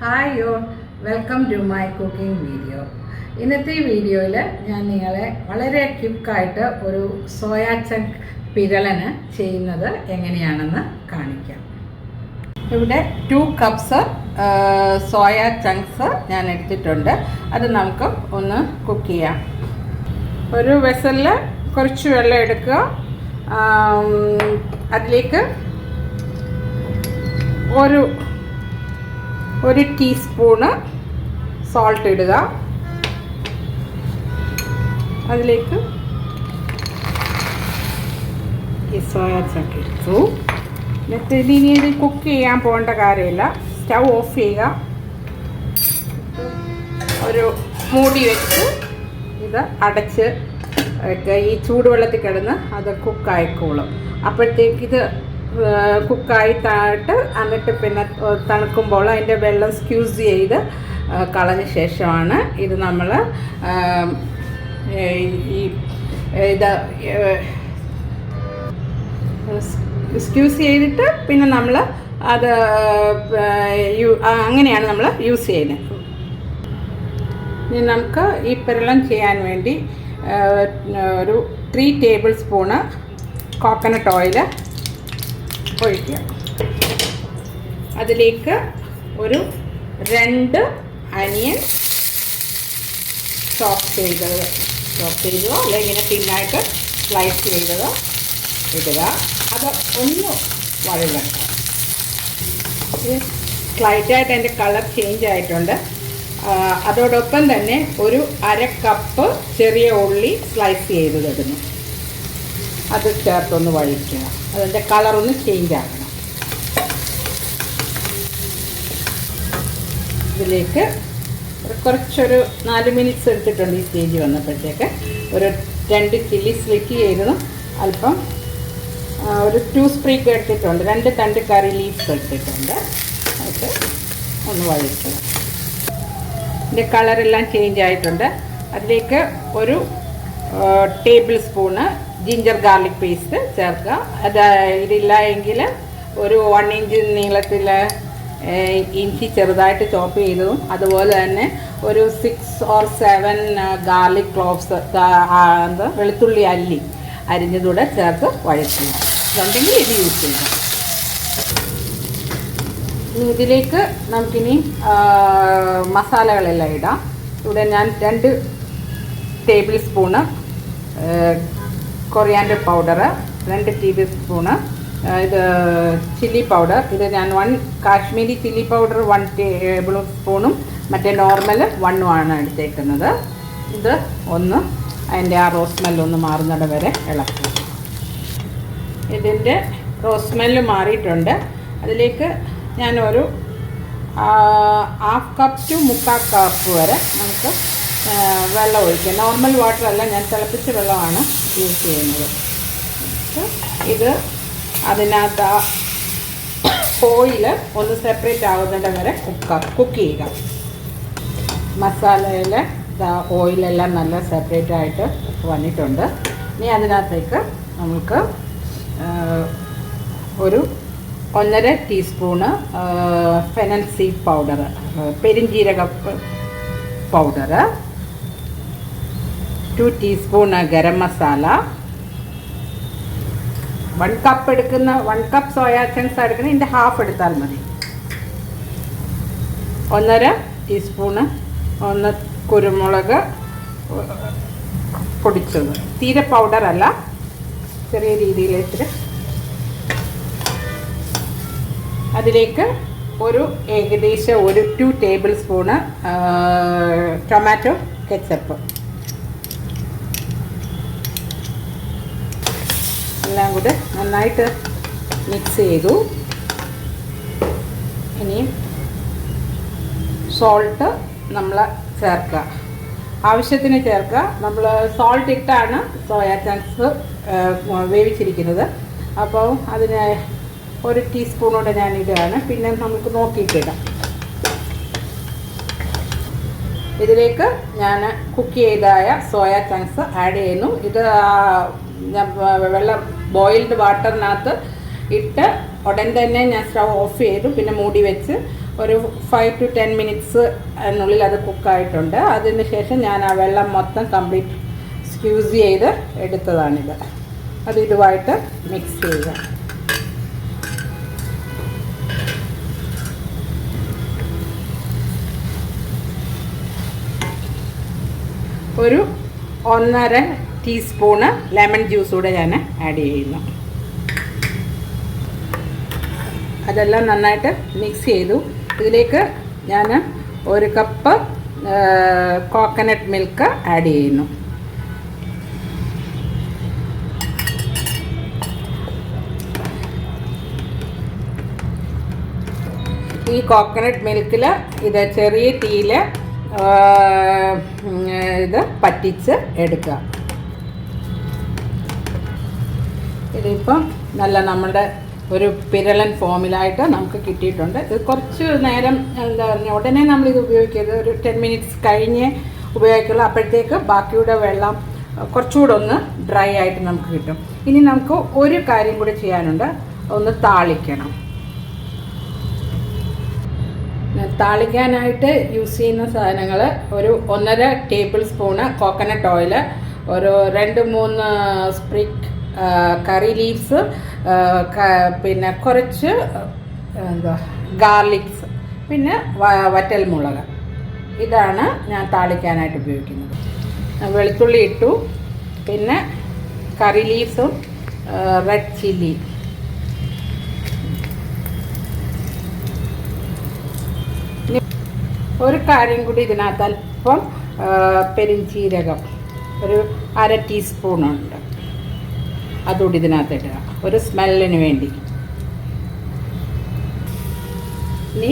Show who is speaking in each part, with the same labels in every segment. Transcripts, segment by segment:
Speaker 1: Hi all, welcome to my cooking video. ഇന്നത്തെ വീഡിയോയിൽ ഞാൻ നിങ്ങളെ വളരെ ക്വിക്കായിട്ട് ഒരു സോയാ ചങ്ക് പിരളന് ചെയ്യുന്നത് എങ്ങനെയാണെന്ന് കാണിക്കാം. ഇവിടെ 2 കപ്സ് സോയ ചങ്ക്സ് ഞാൻ എടുത്തിട്ടുണ്ട്. അത് നമുക്ക് ഒന്ന് കുക്ക് ചെയ്യാം. ഒരു വെസലിൽ കുറച്ച് വെള്ളം എടുക്കുക. അതിലേക്ക് ഒരു ടീസ്പൂണ് സോൾട്ട് ഇടുക. അതിലേക്ക് ഈ സോയ ചങ്ക് ഇട്ടു. എന്നിട്ട് ഇനി ഇത് കുക്ക് ചെയ്യാൻ പോകേണ്ട കാര്യമില്ല. സ്റ്റൗ ഓഫ് ചെയ്യുക. ഒരു മൂടി വെച്ച് ഇത് അടച്ച് ഈ ചൂടുവെള്ളത്തിൽ കിടന്ന് അത് കുക്കായിക്കോളും. അപ്പോഴത്തേക്ക് ഇത് കുക്കായി താഴ്ത്ത് എന്നിട്ട് പിന്നെ തണുക്കുമ്പോൾ അതിൻ്റെ വെള്ളം സ്ക്യൂസ് ചെയ്ത് കളഞ്ഞ ശേഷമാണ് ഇത് നമ്മൾ ഇത് സ്ക്യൂസ് ചെയ്തിട്ട് പിന്നെ നമ്മൾ അത് അങ്ങനെയാണ് നമ്മൾ യൂസ് ചെയ്യുന്നത്. ഇനി നമുക്ക് ഈ പിരളം ചെയ്യാൻ വേണ്ടി ഒരു 3 ടേബിൾ സ്പൂണ് കോക്കനട്ട് ഓയിൽ ഒഴിക്കുക. അതിലേക്ക് ഒരു 2 അനിയൻ ചോപ്പ് ചെയ്തതോ അല്ലെങ്കിൽ ഇങ്ങനെ തിന്നായിട്ട് സ്ലൈസ് ചെയ്തതോ ഇടുക. അത് ഒന്ന് വഴങ്ങണം. സ്ലൈറ്റായിട്ട് അതിൻ്റെ കളർ ചേഞ്ച് ആയിട്ടുണ്ട്. അതോടൊപ്പം തന്നെ ഒരു 1/2 കപ്പ് ചെറിയ ഉള്ളി സ്ലൈസ് ചെയ്തതിടുന്നു. അത് ചേർത്തൊന്ന് വഴിക്കുക. അതിൻ്റെ കളറൊന്ന് ചേഞ്ച് ആക്കണം. ഇതിലേക്ക് കുറച്ചൊരു 4 മിനിറ്റ്സ് എടുത്തിട്ടുണ്ട്. ഈ സ്റ്റേജ് വന്നപ്പോഴത്തേക്ക് ഒരു 2 ചില്ലി സ്ലിക്ക് ചെയ്തതും അല്പം ഒരു 2 സ്പ്രിഗ് എടുത്തിട്ടുണ്ട്. 2 തണ്ട് കറി ലീവ്സ് എടുത്തിട്ടുണ്ട്. അത് ഒന്ന് വഴിക്കുക. ഇതിൻ്റെ കളറെല്ലാം ചേഞ്ച് ആയിട്ടുണ്ട്. അതിലേക്ക് ഒരു table spoon ginger garlic paste ചേർക്കുക. അത് ഇതില്ല എങ്കിൽ ഒരു 1 ഇഞ്ച് നീളത്തിൽ ഇഞ്ചി ചെറുതായിട്ട് ചോപ്പ് ചെയ്തതും അതുപോലെ തന്നെ ഒരു 6 or 7 ഗാർലിക് ക്ലോവ്സ് വെളുത്തുള്ളി അല്ലി അരിഞ്ഞതൂടെ ചേർത്ത് വഴറ്റുക. ഇതുണ്ടെങ്കിൽ ഇത് യൂസ് ചെയ്യുക. ഇതിലേക്ക് നമുക്കിനി മസാലകളെല്ലാം ഇടാം. ഇവിടെ ഞാൻ 2 table spoon coriander powder, 2 table spoon ഇത് ചില്ലി പൗഡർ. ഇത് ഞാൻ 1 കാശ്മീരി ചില്ലി പൗഡർ 1 ടേബിൾ സ്പൂണും മറ്റേ നോർമൽ 1 ആണ് എടുത്തേക്കുന്നത്. ഇത് ഒന്ന് അതിൻ്റെ ആ റോസ് സ്മെല്ലൊന്ന് മാറുന്നിടം വരെ ഇളക്കുക. ഇതിൻ്റെ റോസ് സ്മെല്ല് മാറിയിട്ടുണ്ട്. അതിലേക്ക് ഞാനൊരു 1/2 കപ്പ് to 3/4 കപ്പ് വരെ നമുക്ക് വെള്ളം ഒഴിക്കാം. നോർമൽ വാട്ടർ അല്ല, ഞാൻ തിളപ്പിച്ച വെള്ളമാണ് യൂസ് ചെയ്യുന്നത്. ഇത് അതിനകത്ത് ഓയിൽ ഒന്ന് സെപ്പറേറ്റ് ആകുന്നിടം വരെ കുക്ക് ചെയ്യുക. മസാലയിൽ ഓയിലെല്ലാം നല്ല സെപ്പറേറ്റ് ആയിട്ട് വന്നിട്ടുണ്ട്. ഇനി അതിനകത്തേക്ക് നമുക്ക് ഒരു 1.5 ടീസ്പൂണ് ഫെനൽ സീഡ് പൗഡർ, പെരിഞ്ജീരക powder, 2 teaspoon garam masala, 1 cup soya chunks എടുക്കുന്ന ഇതിൻ്റെ ഹാഫ് എടുത്താൽ മതി. 1.5 ടീസ്പൂണ് കുരുമുളക് പൊടിച്ചത്, തീരെ പൗഡർ അല്ല, ചെറിയ രീതിയിലേക്ക്. അതിലേക്ക് ഏകദേശം ഒരു 2 ടേബിൾ സ്പൂണ് ടൊമാറ്റോ കെച്ചപ്പ് എല്ലാം കൂടെ നന്നായിട്ട് മിക്സ് ചെയ്തു. ഇനി സോൾട്ട് നമ്മൾ ചേർക്കുക, ആവശ്യത്തിന് ചേർക്കുക. നമ്മൾ സോൾട്ട് ഇട്ടാണ് സോയാ ചങ്ക്സ് വേവിച്ചിരിക്കുന്നത്. അപ്പോൾ അതിന് 1 ടീസ്പൂണോടെ ഞാൻ ഇടുകയാണ്. പിന്നെ നമുക്ക് നോക്കിയിട്ടിടാം. ഇതിലേക്ക് ഞാൻ കുക്ക് ചെയ്തായ സോയാ ചങ്ക്സ് ആഡ് ചെയ്യുന്നു. ഇത് വെള്ളം ബോയിൽഡ് വാട്ടറിനകത്ത് ഇട്ട് ഉടൻ തന്നെ ഞാൻ സ്റ്റൗ ഓഫ് ചെയ്തു. പിന്നെ മൂടി വെച്ച് ഒരു 5 to 10 മിനിറ്റ്സ് അതിനുള്ളിൽ അത് കുക്കായിട്ടുണ്ട്. അതിന് ശേഷം ഞാൻ ആ വെള്ളം മൊത്തം കംപ്ലീറ്റ് സ്ക്യൂസ് ചെയ്ത് എടുത്തതാണിത്. അത് ഇതുമായിട്ട് മിക്സ് ചെയ്യുക. ഒരു 1.5 ടീസ്പൂണ് ലെമൺ ജ്യൂസ് കൂടെ ഞാൻ ആഡ് ചെയ്യുന്നു. അതെല്ലാം നന്നായിട്ട് മിക്സ് ചെയ്തു. ഇതിലേക്ക് ഞാൻ 1 കപ്പ് കോക്കനട്ട് മിൽക്ക് ആഡ് ചെയ്യുന്നു. ഈ കോക്കനട്ട് മിൽക്കിൽ ഇത് ചെറിയ തീയിൽ ഇത് പറ്റിച്ച് എടുക്കുക. ഇതിപ്പം നല്ല നമ്മുടെ ഒരു പിരളൻ ഫോമിലായിട്ട് നമുക്ക് കിട്ടിയിട്ടുണ്ട്. ഇത് കുറച്ച് നേരം എന്താ പറയുക, ഉടനെ നമ്മളിത് ഉപയോഗിക്കരുത്. ഒരു 10 മിനിറ്റ്സ് കഴിഞ്ഞ് ഉപയോഗിക്കുള്ളൂ. അപ്പോഴത്തേക്ക് ബാക്കിയുടെ വെള്ളം കുറച്ചുകൂടെ ഒന്ന് ഡ്രൈ ആയിട്ട് നമുക്ക് കിട്ടും. ഇനി നമുക്ക് ഒരു കാര്യം കൂടി ചെയ്യാനുണ്ട്, ഒന്ന് താളിക്കണം. താളിക്കാനായിട്ട് യൂസ് ചെയ്യുന്ന സാധനങ്ങൾ ഒരു 1.5 ടേബിൾ സ്പൂണ് കോക്കനട്ട് ഓയിൽ, ഒരു 2-3 സ്പ്രിഗ് കറി ലീവ്സ്, പിന്നെ കുറച്ച് ഗാർലിക്സ്, പിന്നെ വറ്റൽമുളക്. ഇതാണ് ഞാൻ താളിക്കാനായിട്ട് ഉപയോഗിക്കുന്നത്. വെളുത്തുള്ളി ഇട്ടു, പിന്നെ കറി ലീവ്സും റെഡ് ചില്ലി. ഒരു കാര്യം കൂടി, ഇതിനകത്ത് അല്പം പെരിഞ്ചീരകം ഒരു 1/2 ടീസ്പൂണുണ്ട്, അതുകൂടി ഇതിനകത്ത് ഇടുക ഒരു സ്മെല്ലിന് വേണ്ടി. ഇനി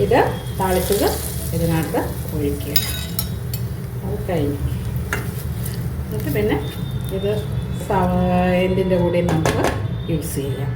Speaker 1: ഇത് താളിച്ചത് ഇതിനകത്ത് ഒഴിക്കുക. അത് കഴിഞ്ഞു. എന്നിട്ട് പിന്നെ ഇത് എന്തിൻ്റെ കൂടെ നമുക്ക് യൂസ് ചെയ്യാം.